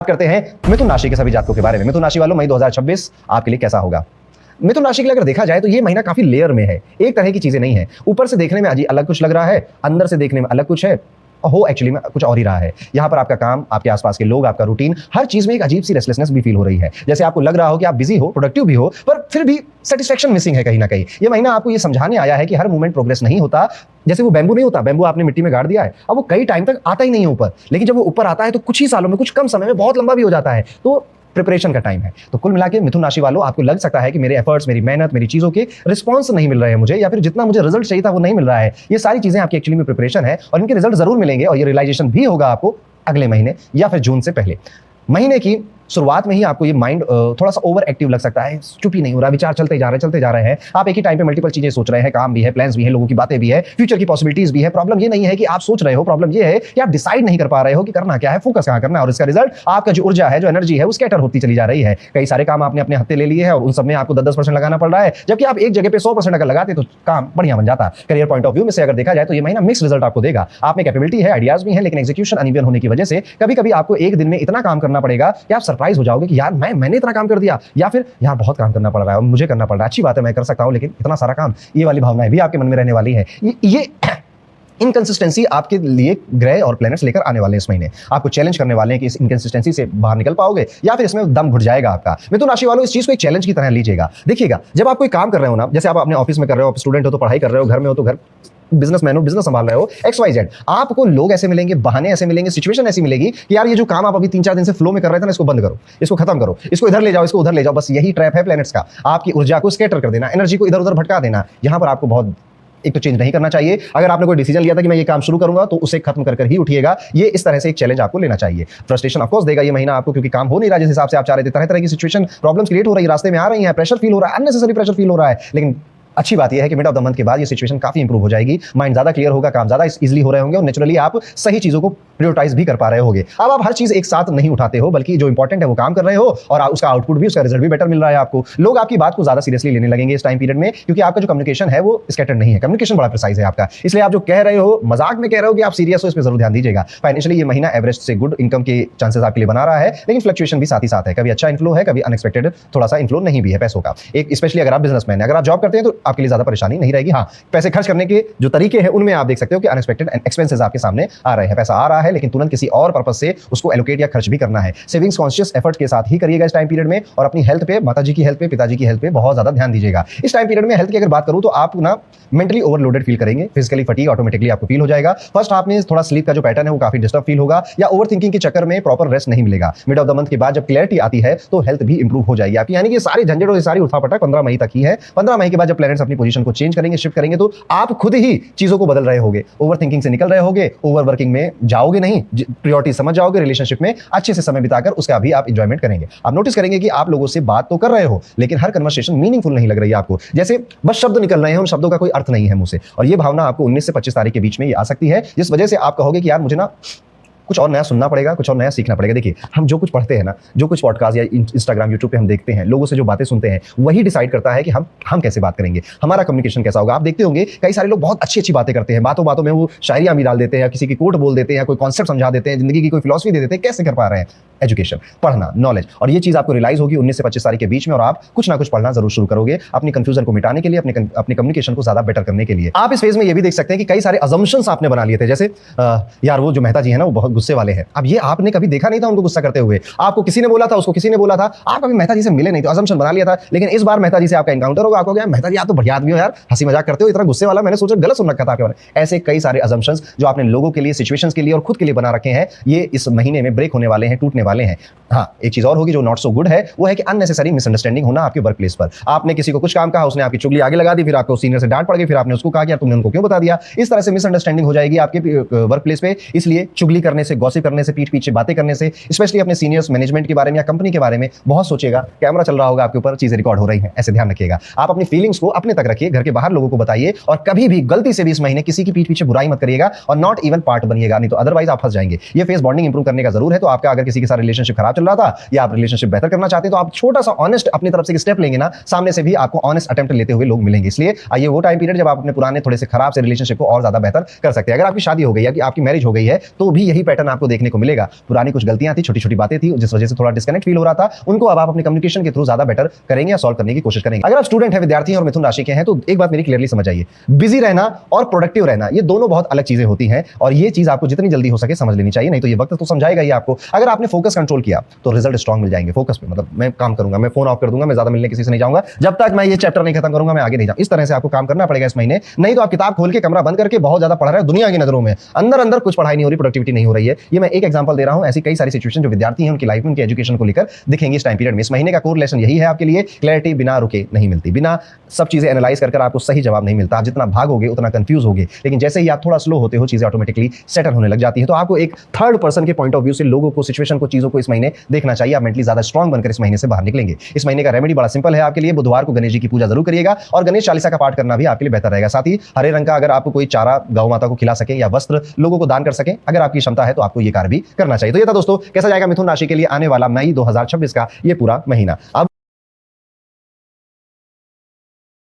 करते हैं मिथुन राशि के सभी जातकों के बारे में। मिथुन राशि वालों, मई 2026 आपके लिए कैसा होगा? मिथुन राशि के लिए अगर देखा जाए तो ये महीना काफी लेयर में है, एक तरह की चीजें नहीं है। ऊपर से देखने में अजी अलग कुछ लग रहा है, अंदर से देखने में अलग कुछ है, हो एक्चुअली में कुछ और ही रहा है। यहाँ पर आपका काम, आपके आसपास के लोग, आपका रूटीन, हर चीज में एक अजीब सी रेस्टलेसनेस भी फील हो रही है। जैसे आपको लग रहा हो कि आप बिजी हो, प्रोडक्टिव भी हो, पर फिर भी सेटिस्फेक्शन मिसिंग है कहीं ना कहीं। ये महीना आपको ये समझाने आया है कि हर मूवमेंट प्रोग्रेस नहीं होता। जैसे वो बैम्बू नहीं होता, बैम्बू आपने मिट्टी में गाड़ दिया है, अब वो कई टाइम तक आता ही नहीं है ऊपर, लेकिन जब वो ऊपर आता है तो कुछ ही सालों में, कुछ कम समय में बहुत लंबा भी हो जाता है। तो प्रिपरेशन का टाइम है। तो कुल मिला के मिथुन राशि वालों, आपको लग सकता है कि मेरे एफर्ट्स, मेरी मेहनत, मेरी चीजों के रिस्पांस नहीं मिल रहे हैं मुझे, या फिर जितना मुझे रिजल्ट चाहिए था वो नहीं मिल रहा है। ये सारी चीजें आपकी एक्चुअली में प्रिपरेशन है और इनके रिजल्ट जरूर मिलेंगे और ये रियलाइजेशन भी होगा आपको अगले महीने या फिर जून से पहले। महीने की शुरुआत में ही आपको ये माइंड थोड़ा सा ओवर एक्टिव लग सकता है, चुप ही नहीं हो रहा, विचार चलते जा रहे हैं। आप एक ही टाइम पे मल्टीपल चीजें सोच रहे हैं, काम भी है, प्लान्स भी है, लोगों की बातें भी है, फ्यूचर की पॉसिबिलिटीज भी है। प्रॉब्लम ये नहीं है कि आप सोच रहे हो, प्रॉब्लम ये है कि आप डिसाइड नहीं कर पा रहे हो कि करना क्या है, फोकस कहां करना है, और इसका रिजल्ट आपका जो ऊर्जा है, जो एनर्जी है, वो स्कैटर होती चली जा रही है। कई सारे काम आपने अपने हत्थे ले लिए हैं और उन सब में आपको 10-10% लगाना पड़ रहा है, जबकि आप एक जगह पे 100% अगर लगाते तो काम बढ़िया बन जाता। करियर पॉइंट ऑफ व्यू में से अगर देखा जाए तो ये महीना मिक्स रिजल्ट आपको देगा। आप में कैपेबिलिटी है, आइडियाज भी है, लेकिन एग्जीक्यूशन अनइवन होने की वजह से कभी कभी आपको एक दिन में इतना काम करना पड़ेगा कि आप सरप्राइज हो जाओगे कि यार मैंने इतना काम कर दिया, या फिर यार बहुत काम करना पड़ रहा है, मुझे करना पड़ रहा है, अच्छी बात है मैं कर सकता हूं, लेकिन इतना सारा काम, ये वाली भावनाएं भी आपके मन में रहने वाली है। ये इनकंसिस्टेंसी आपके लिए ग्रह और प्लैनेट्स लेकर आने वाले हैं इस महीने। आपको चैलेंज करने वाले हैं कि इस इनकंसिस्टेंसी से बाहर निकल पाओगे या फिर इसमें दम घुट जाएगा आपका। मिथुन राशि वालों, इस चीज को एक चैलेंज की तरह लीजिएगा। देखिएगा, जब आप कोई काम कर रहे हो ना, जैसे आप अपने ऑफिस में कर रहे हो, आप स्टूडेंट हो तो पढ़ाई कर रहे हो, घर में हो तो घर, बिजनेसमैन हो, बिजनेस संभाल रहे हो, XYZ, आपको लोग ऐसे मिलेंगे, बहाने ऐसे मिलेंगे, सिचुएशन ऐसी मिलेगी कि यार ये जो काम आप अभी 3-4 दिन से फ्लो में कर रहे थे ना, इसको बंद करो, इसको खत्म करो, इसको इधर ले जाओ, इसको उधर ले जाओ। बस यही ट्रैप है प्लैनेट्स का, आपकी ऊर्जा को स्कैटर कर देना, एनर्जी को इधर उधर भटका देना। यहां पर आपको बहुत एक तो चेंज नहीं करना चाहिए। अगर आपने कोई डिसीजन लिया था कि मैं ये काम शुरू करूंगा तो उसे खत्म कर ही उठिएगा। ये इस तरह से एक चैलेंज आपको लेना चाहिए। फ्रस्ट्रेशन ऑफ कोर्स देगा ये महीना आपको, क्योंकि काम हो नहीं रहा जिस हिसाब से आप चाह रहे थे। तरह तरह की सिचुएशन, प्रॉब्लम्स क्रिएट हो रही है, रास्ते में आ रही है, प्रेशर फील हो रहा है, अननेसेसरी प्रेशर फील हो रहा है। लेकिन अच्छी बात यह है कि मिड ऑफ द मंथ के बाद ये सिचुएशन काफी इंप्रूव हो जाएगी, माइंड ज्यादा क्लियर होगा, काम ज्यादा इजीली हो रहे होंगे और नेचुरली आप सही चीजों को प्रायोरिटाइज भी कर पा रहे होगे। अब आप हर चीज एक साथ नहीं उठाते हो, बल्कि जो इंपॉर्टेंट है वो काम कर रहे हो और उसका आउटपुट भी, उसका रिजल्ट भी बेटर मिल रहा है आपको। लोग आपकी बात को ज्यादा सीरियसली लेने लगेंगे इस टाइम पीरियड में, क्योंकि आपका जो कम्युनिकेशन है वो स्कैटर्ड नहीं है, कम्युनिकेशन बड़ा प्रिसाइज है आपका। इसलिए आप जो कह रहे हो, मजाक में कह रहे हो कि आप सीरियस हो, इस पर जरूर ध्यान दीजिएगा। फाइनेंशियली ये महीना एवरेज से गुड इनकम के चांसेस आपके लिए बना रहा है, लेकिन फ्लक्चुएशन भी साथ ही साथ है। कभी अच्छा इन्फ्लो है, कभी अनएक्सपेक्टेड थोड़ा सा इन्फ्लो नहीं भी है पैसों का। एक स्पेशली अगर आप बिजनेसमैन है, अगर आप जॉब करते हैं तो आपके लिए ज्यादा परेशानी नहीं रहेगी। हाँ, पैसे खर्च करने के जो तरीके हैं उनमें आप देख सकते हो कि अनएक्सपेक्टेड एक्सपेंसेस आपके सामने आ रहे हैं। पैसा आ रहा है लेकिन तुरंत किसी और पर्पस से उसको एलोकेट या खर्च भी करना है। सेविंग्स कॉन्शियस एफर्ट के साथ ही करिएगा इस टाइम पीरियड में, और अपनी हेल्थ पे, माताजी की हेल्थ पे, पिताजी की हेल्थ पे बहुत ज्यादा ध्यान दीजिएगा। इस टाइम पीरियड में हेल्थ की अगर बात करूं तो आप ना मेंटली ओवरलोडेड फील करेंगे, फिजिकली फटीग ऑटोमेटिकली आपको फील हो जाएगा। फर्स्ट हाफ में थोड़ा स्लीप का जो पैटर्न है वो काफी डिस्टर्ब फील होगा, या ओवरथिंकिंग के चक्कर में प्रॉपर रेस्ट नहीं मिलेगा। मिड ऑफ द मंथ के बाद जब क्लैरिटी आती है तो हेल्थ भी इंप्रूव हो जाएगी आपकी। यानी कि सारी झंझट और सारी उठापटक 15 मई तक ही है। 15 मई के बाद जब प्लैनेट्स अपनी पोजीशन को चेंज करेंगे, शिफ्ट करेंगे, तो आप खुद ही चीजों को बदल रहे होगे, ओवरथिंकिंग से निकल रहे होगे, ओवरवर्किंग में जाओगे नहीं, प्रायोरिटी समझ जाओगे, रिलेशनशिप में अच्छे से समय बिताकर उसका भी आप एंजॉयमेंट करेंगे। आप नोटिस करेंगे कि आप लोगों से बात तो कर रहे हो लेकिन हर कन्वर्सेशन मीनिंगफुल नहीं लग रही है आपको, जैसे बस शब्द निकल रहे हैं, उन शब्दों का कोई अर्थ नहीं है मुंह से। और ये भावना आपको 19 से 25 तारीख के बीच में ये आ सकती है, जिस वजह से आप कहोगे कि यार मुझे ना कुछ और नया सुनना पड़ेगा, कुछ और नया सीखना पड़ेगा। देखिए, हम जो कुछ पढ़ते हैं ना, जो कुछ पॉडकास्ट या इंस्टाग्राम, यूट्यूब पे हम देखते हैं, लोगों से जो बातें सुनते हैं, वही डिसाइड करता है कि हम कैसे बात करेंगे, हमारा कम्युनिकेशन कैसा होगा। आप देखते होंगे कई सारे लोग बहुत अच्छी अच्छी बातें करते हैं, बातों बातों में वो शायरियां भी डाल देते हैं, या किसी की कोट बोल देते हैं, या कोई कॉन्सेप्ट समझा देते हैं, जिंदगी की कोई फिलॉसफी दे देते हैं। कैसे कर पा रहे हैं? एजुकेशन, पढ़ना, नॉलेज। और ये चीज आपको रियलाइज होगी 19 से 25 तारीख के बीच में, और आप कुछ ना कुछ पढ़ना जरूर शुरू करोगे अपनी कंफ्यूजन को मिटाने के लिए, अपने कम्युनिकेशन को ज्यादा बेटर करने के लिए। आप इस फेज में ये भी देख सकते हैं कि कई सारे अजम्पशंस आपने बना लिए थे, जैसे यार वो जो मेहता जी है ना वो बहुत गुस्से वाले हैं। अब ये आपने कभी देखा नहीं था उनको गुस्सा करते हुए, आपको किसी ने बोला था, उसको किसी ने बोला था, आप कभी मेहता जी से मिले नहीं, तो अजम्पशन बना लिया था। लेकिन इस बार मेहता जी से आपका एनकाउंटर होगा, आपको मेहता जी आप तो बढ़िया आदमी हो यार, हंसी मजाक करते हो, इतना गुस्से वाला मैंने सोचा गलत सुन रखा था आपके बारे में। ऐसे कई सारे अजम्पशंस जो आपने लोगों के लिए, सिचुएशंस के लिए और खुद के लिए बना रखे हैं, ये इस महीने में ब्रेक होने वाले हैं, टूटने वाले हैं। हाँ, एक चीज और होगी जो नॉट सो गुड है, वो है कि अननेसेसरी मिसअंडरस्टैंडिंग होना आपके वर्क प्लेस पर। आपने किसी को कुछ काम कहा, उसने आपकी चुगली आगे लगा दी, फिर आपको सीनियर से डांट पड़ गई, फिर आपने उसको कहा कि यार तुमने उनको क्यों बता दिया। इस तरह से मिसअंडरस्टैंडिंग हो जाएगी आपके वर्क प्लेस पे। इसलिए चुगली करने से, गॉसिप करने से, पीठ पीछे बातें करने से, स्पेशली अपने सीनियर्स, मैनेजमेंट के बारे में या कंपनी के बारे में बहुत सोचेगा। कैमरा चल रहा होगा आपके ऊपर, चीजें रिकॉर्ड हो रही हैं, ऐसे ध्यान रखिएगा। आप अपनी फीलिंग्स को अपने तक रखिए, घर के बाहर लोगों को बताइए, और कभी भी गलती से भी इस महीने किसी की पीठ पीछे बुराई मत करिएगा, और नॉट इवन पार्ट बनिएगा, नहीं तो अदरवाइज आप फंस जाएंगे। ये फेस बॉन्डिंग इंप्रूव करने का जरूर है। तो आपका अगर किसी के साथ रिलेशनशिप खराब चल रहा था, या आप रिलेशनशिप बेहतर करना चाहते हैं, तो आप छोटा सा ऑनेस्ट अपनी तरफ से स्टेप लेंगे ना, सामने से भी आपको ऑनेस्ट अटेम्प्ट लेते हुए लोग मिलेंगे। इसलिए आइए वो टाइम पीरियड जब आप अपने पुराने थोड़े से खराब से रिलेशनशिप को और ज्यादा बेहतर कर सकते हैं। अगर आपकी शादी हो गई है, कि आपकी मैरिज हो गई है, तो भी यही पैटर्न आपको देखने को मिलेगा। पुरानी कुछ गलतियां थी, छोटी छोटी बातें थी, जिस वजह से थोड़ा डिस्कनेक्ट फील हो रहा था, उनको अब आप अपने कम्युनिकेशन के थ्रू ज्यादा बेटर करेंगे या सॉल्व करने की कोशिश करेंगे। अगर आप स्टूडेंट है, विद्यार्थी हैं और मिथुन राशि के हैं, तो एक बात मेरी क्लियरली समझ आइए, बिजी रहना और प्रोडक्टिव रहना ये दोनों बहुत अलग चीजें होती हैं, और ये चीज आपको जितनी जल्दी हो सके समझ लेनी चाहिए, नहीं तो ये वक्त तो समझाएगा ही आपको। अगर आपने फोकस कंट्रोल किया तो रिजल्ट स्ट्रांग मिल जाएंगे। फोकस पे मतलब मैं काम करूंगा, मैं फोन ऑफ कर दूंगा, मैं ज्यादा मिलने किसी से नहीं जाऊंगा, जब तक मैं ये चैप्टर नहीं खत्म करूंगा मैं आगे नहीं जाऊं। इस तरह से आपको काम करना पड़ेगा इस महीने, नहीं तो आप किताब खोल के कमरा बंद करके बहुत ज्यादा पढ़ रहे हैं दुनिया की नजरों में, अंदर अंदर कुछ पढ़ाई नहीं हो रही, प्रोडक्टिविटी नहीं हो रही है। ये मैं एक एग्जांपल दे रहा हूं, ऐसी कई सारी सिचुएशन जो विद्यार्थी हैं उनकी लाइफ में उनकी एजुकेशन को लेकर दिखेंगे इस टाइम पीरियड में। इस महीने का कोर लेसन यही है आपके लिए, क्लैरिटी बिना रुके नहीं मिलती, बिना सब चीजें एनालाइज कर आपको सही जवाब नहीं मिलता। आप जितना भागोगे उतना कंफ्यूज होगे, लेकिन जैसे ही आप थोड़ा स्लो होते हो चीजें ऑटोमेटिकली सेटल होने लग जाती है। तो आपको एक थर्ड पर्सन के पॉइंट ऑफ व्यू से लोगों को, सिचुएशन को, चीजों को इस महीने देखना चाहिए। आप मेंटली ज्यादा स्ट्रांग बनकर इस महीने से बाहर निकलेंगे। इस महीने का रेमेडी बड़ा सिंपल है आपके लिए, बुधवार को गणेश जी की पूजा जरूर करिएगा और गणेश चालीसा का पाठ करना भी आपके लिए बेहतर रहेगा। साथ ही हरे रंग का अगर आपको कोई चारा गौ माता को खिला सके या वस्त्र लोगों को दान कर सके, अगर आपकी क्षमता है तो आपको ये कार्य भी करना चाहिए। तो ये था दोस्तों कैसा जाएगा मिथुन राशि के लिए आने वाला मई 2026 का ये पूरा महीना। अब